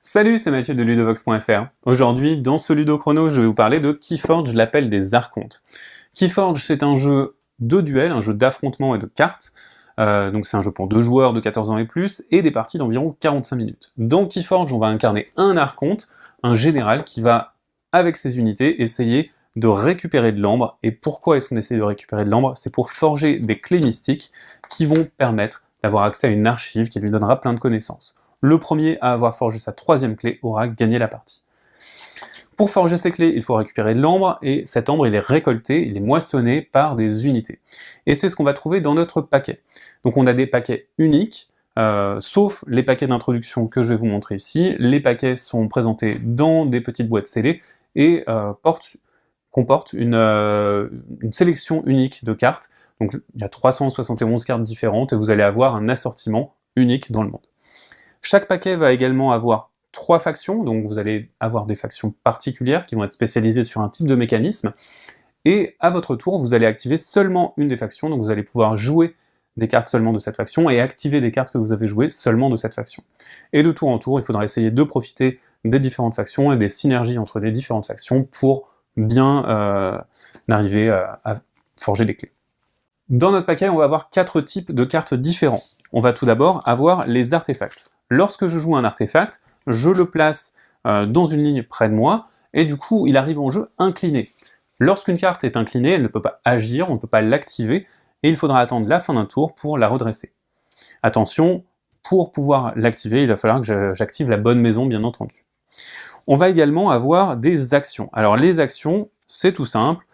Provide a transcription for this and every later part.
Salut, c'est Mathieu de Ludovox.fr. Aujourd'hui, dans ce Ludochrono, je vais vous parler de Keyforge, l'appel des archontes. Keyforge, c'est un jeu de duel, un jeu d'affrontement et de cartes. Donc c'est un jeu pour 2 joueurs de 14 ans et plus, et des parties d'environ 45 minutes. Dans Keyforge, on va incarner un archonte, un général, qui va, avec ses unités, essayer de récupérer de l'ambre. Et pourquoi est-ce qu'on essaie de récupérer de l'ambre? C'est pour forger des clés mystiques qui vont permettre d'avoir accès à une archive qui lui donnera plein de connaissances. Le premier à avoir forgé sa 3e clé aura gagné la partie. Pour forger ces clés, il faut récupérer de l'ambre, et cet ambre, il est récolté, il est moissonné par des unités. Et c'est ce qu'on va trouver dans notre paquet. Donc on a des paquets uniques, sauf les paquets d'introduction que je vais vous montrer ici. Les paquets sont présentés dans des petites boîtes scellées, et comportent une sélection unique de cartes. Donc il y a 371 cartes différentes, et vous allez avoir un assortiment unique dans le monde. Chaque paquet va également avoir 3 factions, donc vous allez avoir des factions particulières qui vont être spécialisées sur un type de mécanisme, et à votre tour, vous allez activer seulement une des factions, donc vous allez pouvoir jouer des cartes seulement de cette faction, et activer des cartes que vous avez jouées seulement de cette faction. Et de tour en tour, il faudra essayer de profiter des différentes factions et des synergies entre les différentes factions pour bien arriver à forger des clés. Dans notre paquet, on va avoir 4 types de cartes différents. On va tout d'abord avoir les artefacts. Lorsque je joue un artefact, je le place dans une ligne près de moi, et du coup, il arrive en jeu incliné. Lorsqu'une carte est inclinée, elle ne peut pas agir, on ne peut pas l'activer, et il faudra attendre la fin d'un tour pour la redresser. Attention, pour pouvoir l'activer, il va falloir que j'active la bonne maison, bien entendu. On va également avoir des actions. Alors les actions, c'est tout simple.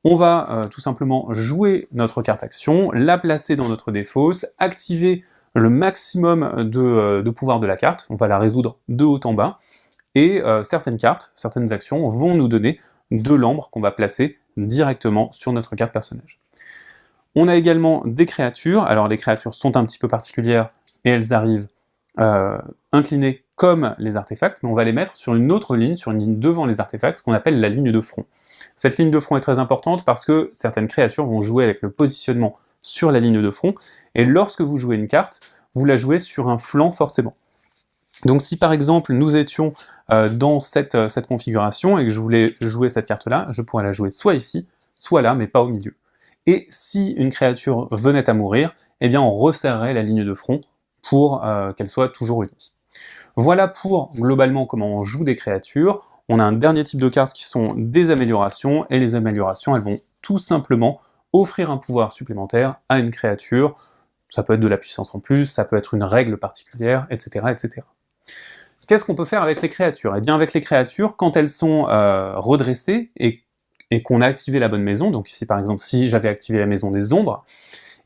On va tout simplement jouer notre carte action, la placer dans notre défausse, activer le maximum de pouvoir de la carte, on va la résoudre de haut en bas, et certaines cartes, certaines actions vont nous donner de l'ambre qu'on va placer directement sur notre carte personnage. On a également des créatures. Alors les créatures sont un petit peu particulières, et elles arrivent inclinées comme les artefacts, mais on va les mettre sur une autre ligne, sur une ligne devant les artefacts, qu'on appelle la ligne de front. Cette ligne de front est très importante parce que certaines créatures vont jouer avec le positionnement sur la ligne de front, et lorsque vous jouez une carte, vous la jouez sur un flanc forcément. Donc si par exemple nous étions dans cette configuration et que je voulais jouer cette carte-là, je pourrais la jouer soit ici, soit là, mais pas au milieu. Et si une créature venait à mourir, eh bien on resserrerait la ligne de front pour qu'elle soit toujours unie. Voilà pour globalement comment on joue des créatures. On a un dernier type de cartes qui sont des améliorations, et les améliorations, elles vont tout simplement offrir un pouvoir supplémentaire à une créature. Ça peut être de la puissance en plus, ça peut être une règle particulière, etc. etc. Qu'est-ce qu'on peut faire avec les créatures? Eh bien avec les créatures, quand elles sont redressées et qu'on a activé la bonne maison, donc ici par exemple si j'avais activé la maison des ombres,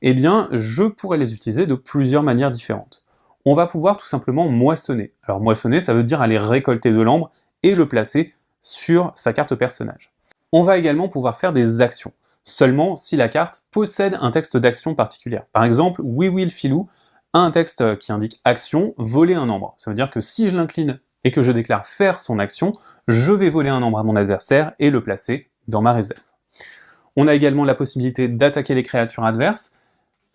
eh bien je pourrais les utiliser de plusieurs manières différentes. On va pouvoir tout simplement moissonner. Alors moissonner, ça veut dire aller récolter de l'ambre et le placer sur sa carte personnage. On va également pouvoir faire des actions, seulement si la carte possède un texte d'action particulière. Par exemple, We Will Filou a un texte qui indique action, voler un ambre. Ça veut dire que si je l'incline et que je déclare faire son action, je vais voler un ambre à mon adversaire et le placer dans ma réserve. On a également la possibilité d'attaquer les créatures adverses.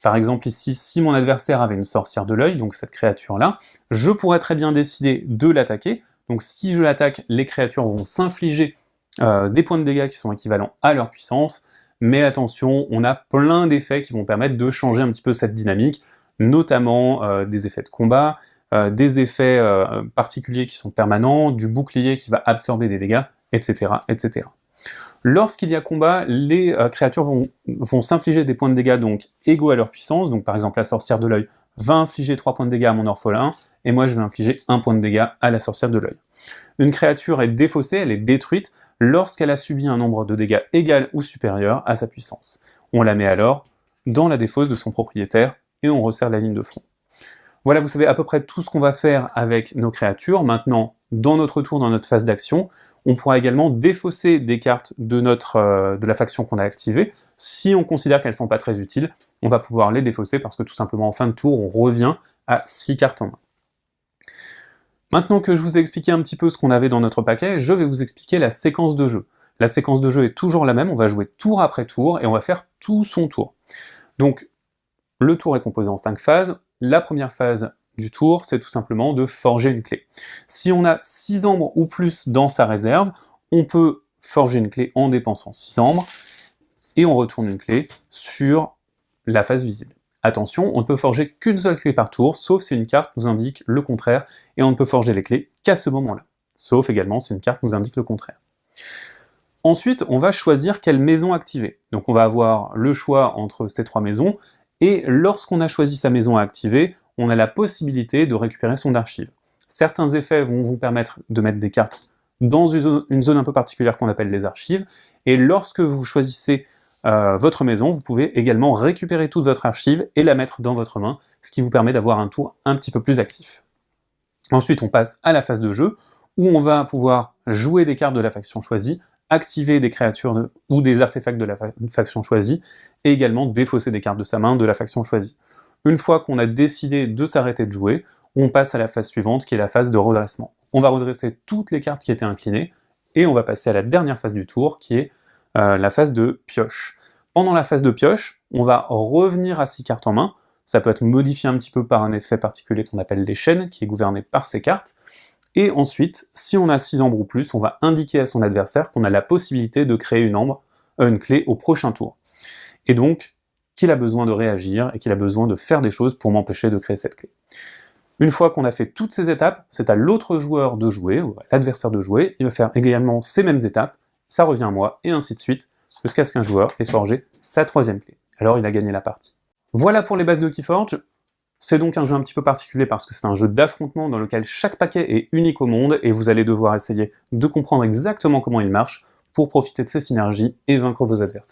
Par exemple ici, si mon adversaire avait une sorcière de l'œil, donc cette créature-là, je pourrais très bien décider de l'attaquer. Donc si je l'attaque, les créatures vont s'infliger des points de dégâts qui sont équivalents à leur puissance, mais attention, on a plein d'effets qui vont permettre de changer un petit peu cette dynamique, notamment des effets de combat, des effets particuliers qui sont permanents, du bouclier qui va absorber des dégâts, etc. etc. Lorsqu'il y a combat, les créatures vont s'infliger des points de dégâts donc égaux à leur puissance, donc par exemple la sorcière de l'œil va infliger 3 points de dégâts à mon orphelin, et moi je vais infliger 1 point de dégâts à la sorcière de l'œil. Une créature est défaussée, elle est détruite, lorsqu'elle a subi un nombre de dégâts égal ou supérieur à sa puissance. On la met alors dans la défausse de son propriétaire, et on resserre la ligne de front. Voilà, vous savez à peu près tout ce qu'on va faire avec nos créatures. Maintenant, dans notre tour, dans notre phase d'action, on pourra également défausser des cartes de la faction qu'on a activée. Si on considère qu'elles ne sont pas très utiles, on va pouvoir les défausser parce que tout simplement en fin de tour, on revient à 6 cartes en main. Maintenant que je vous ai expliqué un petit peu ce qu'on avait dans notre paquet, je vais vous expliquer la séquence de jeu. La séquence de jeu est toujours la même, on va jouer tour après tour, et on va faire tout son tour. Donc, le tour est composé en 5 phases. La première phase, du tour, c'est tout simplement de forger une clé. Si on a 6 ambres ou plus dans sa réserve, on peut forger une clé en dépensant 6 ambres, et on retourne une clé sur la face visible. Attention, on ne peut forger qu'une seule clé par tour, sauf si une carte nous indique le contraire, et on ne peut forger les clés qu'à ce moment-là, sauf également si une carte nous indique le contraire. Ensuite, on va choisir quelle maison activer. Donc on va avoir le choix entre ces 3 maisons, et lorsqu'on a choisi sa maison à activer, on a la possibilité de récupérer son archive. Certains effets vont vous permettre de mettre des cartes dans une zone un peu particulière qu'on appelle les archives, et lorsque vous choisissez votre maison, vous pouvez également récupérer toute votre archive et la mettre dans votre main, ce qui vous permet d'avoir un tour un petit peu plus actif. Ensuite, on passe à la phase de jeu, où on va pouvoir jouer des cartes de la faction choisie, activer des créatures ou des artefacts de la faction choisie, et également défausser des cartes de sa main de la faction choisie. Une fois qu'on a décidé de s'arrêter de jouer, on passe à la phase suivante, qui est la phase de redressement. On va redresser toutes les cartes qui étaient inclinées, et on va passer à la dernière phase du tour, qui est la phase de pioche. Pendant la phase de pioche, on va revenir à 6 cartes en main, ça peut être modifié un petit peu par un effet particulier qu'on appelle les chaînes, qui est gouverné par ces cartes, et ensuite, si on a 6 ambres ou plus, on va indiquer à son adversaire qu'on a la possibilité de créer une clé au prochain tour. Et donc, qu'il a besoin de réagir, et qu'il a besoin de faire des choses pour m'empêcher de créer cette clé. Une fois qu'on a fait toutes ces étapes, c'est à l'autre joueur de jouer, ou à l'adversaire de jouer, il va faire également ces mêmes étapes, ça revient à moi, et ainsi de suite, jusqu'à ce qu'un joueur ait forgé sa 3e clé. Alors il a gagné la partie. Voilà pour les bases de Keyforge. C'est donc un jeu un petit peu particulier parce que c'est un jeu d'affrontement dans lequel chaque paquet est unique au monde, et vous allez devoir essayer de comprendre exactement comment il marche pour profiter de ses synergies et vaincre vos adversaires.